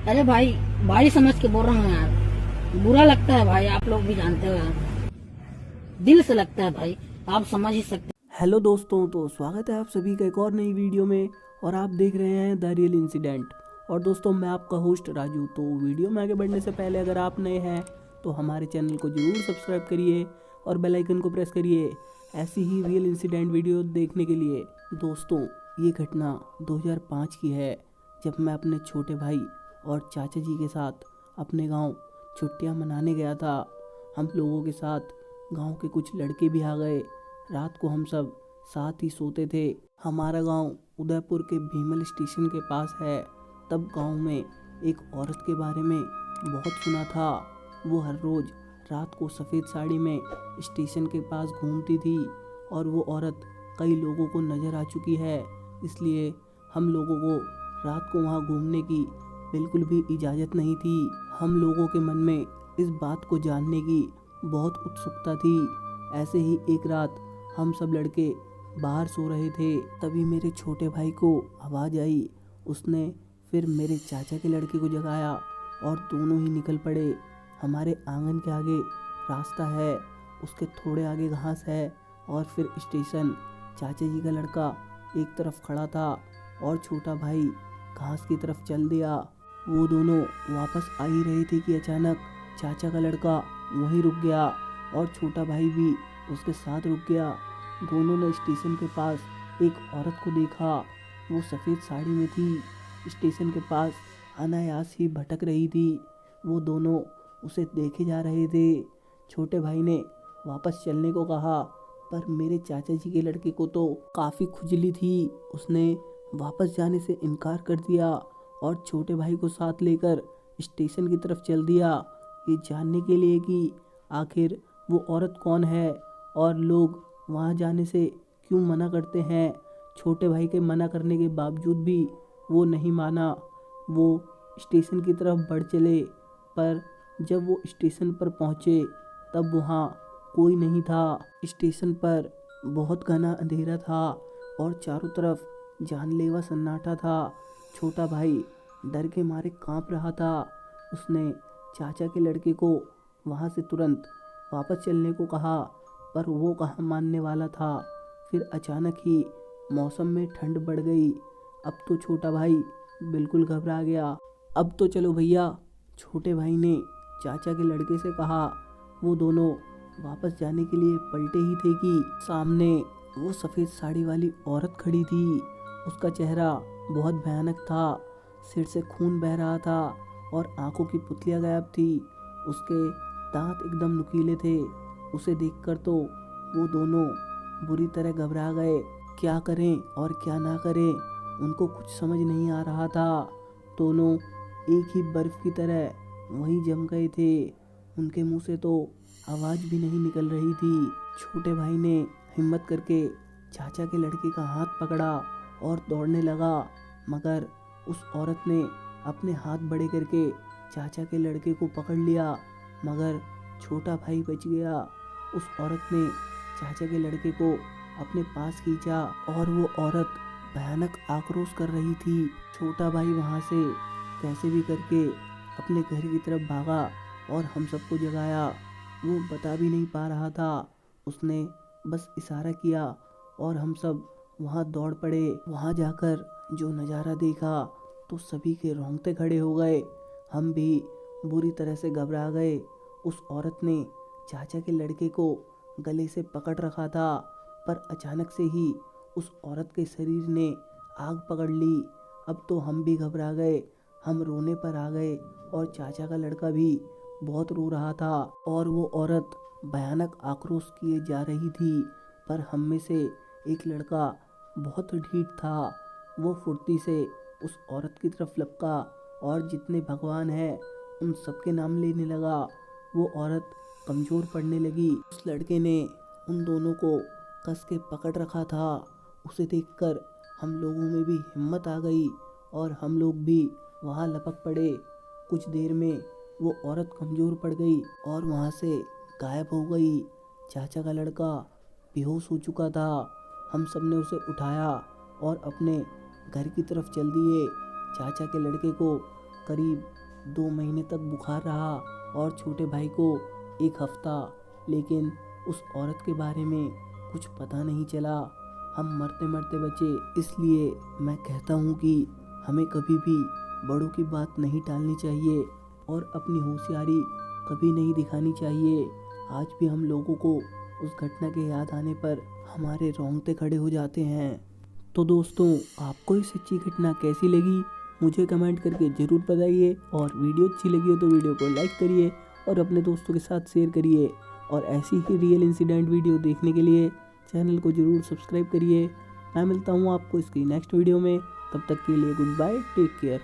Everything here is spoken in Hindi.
अरे भाई, भाई समझ के बोल रहा हूँ यार। बुरा लगता है भाई, आप लोग भी जानते हो यार। दिल से लगता है भाई, आप समझ ही सकते हेलो दोस्तों, तो स्वागत है आप सभी का एक और नई वीडियो में। और आप देख रहे हैं द रियल इंसिडेंट। और दोस्तों, मैं आपका होस्ट राजू। तो वीडियो में आगे बढ़ने से पहले अगर आप नए हैं तो हमारे चैनल को ज़रूर सब्सक्राइब करिए और बेल आइकन को प्रेस करिए ऐसी ही रियल इंसिडेंट वीडियो देखने के लिए। दोस्तों, ये घटना 2005 की है, जब मैं अपने छोटे भाई और चाचा जी के साथ अपने गांव छुट्टियां मनाने गया था। हम लोगों के साथ गांव के कुछ लड़के भी आ गए। रात को हम सब साथ ही सोते थे। हमारा गांव उदयपुर के भीमल स्टेशन के पास है। तब गांव में एक औरत के बारे में बहुत सुना था। वो हर रोज़ रात को सफ़ेद साड़ी में स्टेशन के पास घूमती थी और वो औरत कई लोगों को नज़र आ चुकी है। इसलिए हम लोगों को रात को वहाँ घूमने की बिल्कुल भी इजाज़त नहीं थी। हम लोगों के मन में इस बात को जानने की बहुत उत्सुकता थी। ऐसे ही एक रात हम सब लड़के बाहर सो रहे थे, तभी मेरे छोटे भाई को आवाज़ आई। उसने फिर मेरे चाचा के लड़के को जगाया और दोनों ही निकल पड़े। हमारे आंगन के आगे रास्ता है, उसके थोड़े आगे घास है और फिर स्टेशन। चाचा जी का लड़का एक तरफ खड़ा था और छोटा भाई घास की तरफ चल दिया। वो दोनों वापस आ ही रहे थे कि अचानक चाचा का लड़का वहीं रुक गया और छोटा भाई भी उसके साथ रुक गया। दोनों ने स्टेशन के पास एक औरत को देखा। वो सफ़ेद साड़ी में थी, स्टेशन के पास अनायास ही भटक रही थी। वो दोनों उसे देखे जा रहे थे। छोटे भाई ने वापस चलने को कहा, पर मेरे चाचा जी के लड़के को तो काफ़ी खुजली थी। उसने वापस जाने से इनकार कर दिया और छोटे भाई को साथ लेकर स्टेशन की तरफ चल दिया, ये जानने के लिए कि आखिर वो औरत कौन है और लोग वहाँ जाने से क्यों मना करते हैं। छोटे भाई के मना करने के बावजूद भी वो नहीं माना। वो स्टेशन की तरफ बढ़ चले, पर जब वो स्टेशन पर पहुँचे तब वहाँ कोई नहीं था। स्टेशन पर बहुत घना अंधेरा था और चारों तरफ जानलेवा सन्नाटा था। छोटा भाई डर के मारे कांप रहा था। उसने चाचा के लड़के को वहाँ से तुरंत वापस चलने को कहा, पर वो कहाँ मानने वाला था। फिर अचानक ही मौसम में ठंड बढ़ गई। अब तो छोटा भाई बिल्कुल घबरा गया। अब तो चलो भैया, छोटे भाई ने चाचा के लड़के से कहा। वो दोनों वापस जाने के लिए पलटे ही थे कि सामने वो सफ़ेद साड़ी वाली औरत खड़ी थी। उसका चेहरा बहुत भयानक था, सिर से खून बह रहा था और आंखों की पुतलियां गायब थी। उसके दांत एकदम नुकीले थे। उसे देखकर तो वो दोनों बुरी तरह घबरा गए। क्या करें और क्या ना करें, उनको कुछ समझ नहीं आ रहा था। दोनों एक ही बर्फ की तरह वहीं जम गए थे। उनके मुंह से तो आवाज़ भी नहीं निकल रही थी। छोटे भाई ने हिम्मत करके चाचा के लड़के का हाथ पकड़ा और दौड़ने लगा, मगर उस औरत ने अपने हाथ बड़े करके चाचा के लड़के को पकड़ लिया, मगर छोटा भाई बच गया। उस औरत ने चाचा के लड़के को अपने पास खींचा और वो औरत भयानक आक्रोश कर रही थी। छोटा भाई वहाँ से कैसे भी करके अपने घर की तरफ भागा और हम सबको जगाया। वो बता भी नहीं पा रहा था, उसने बस इशारा किया और हम सब वहाँ दौड़ पड़े। वहाँ जाकर जो नज़ारा देखा तो सभी के रोंगटे खड़े हो गए। हम भी बुरी तरह से घबरा गए। उस औरत ने चाचा के लड़के को गले से पकड़ रखा था, पर अचानक से ही उस औरत के शरीर ने आग पकड़ ली। अब तो हम भी घबरा गए। हम रोने पर आ गए और चाचा का लड़का भी बहुत रो रहा था और वो औरत भयानक आक्रोश किए जा रही थी। पर हम में से एक लड़का बहुत ढीठ था। वो फुर्ती से उस औरत की तरफ लपका और जितने भगवान हैं उन सबके नाम लेने लगा। वो औरत कमज़ोर पड़ने लगी। उस लड़के ने उन दोनों को कस के पकड़ रखा था। उसे देखकर हम लोगों में भी हिम्मत आ गई और हम लोग भी वहाँ लपक पड़े। कुछ देर में वो औरत कमज़ोर पड़ गई और वहाँ से गायब हो गई। चाचा का लड़का बेहोश हो चुका था। हम सब ने उसे उठाया और अपने घर की तरफ चल दिए। चाचा के लड़के को करीब 2 महीने तक बुखार रहा और छोटे भाई को 1 हफ्ता, लेकिन उस औरत के बारे में कुछ पता नहीं चला। हम मरते मरते बचे। इसलिए मैं कहता हूँ कि हमें कभी भी बड़ों की बात नहीं टालनी चाहिए और अपनी होशियारी कभी नहीं दिखानी चाहिए। आज भी हम लोगों को उस घटना के याद आने पर हमारे रोंगटे खड़े हो जाते हैं। तो दोस्तों, आपको ये सच्ची घटना कैसी लगी मुझे कमेंट करके ज़रूर बताइए, और वीडियो अच्छी लगी हो तो वीडियो को लाइक करिए और अपने दोस्तों के साथ शेयर करिए। और ऐसी ही रियल इंसिडेंट वीडियो देखने के लिए चैनल को ज़रूर सब्सक्राइब करिए। मैं मिलता हूँ आपको इसकी नेक्स्ट वीडियो में। तब तक के लिए गुड बाय, टेक केयर।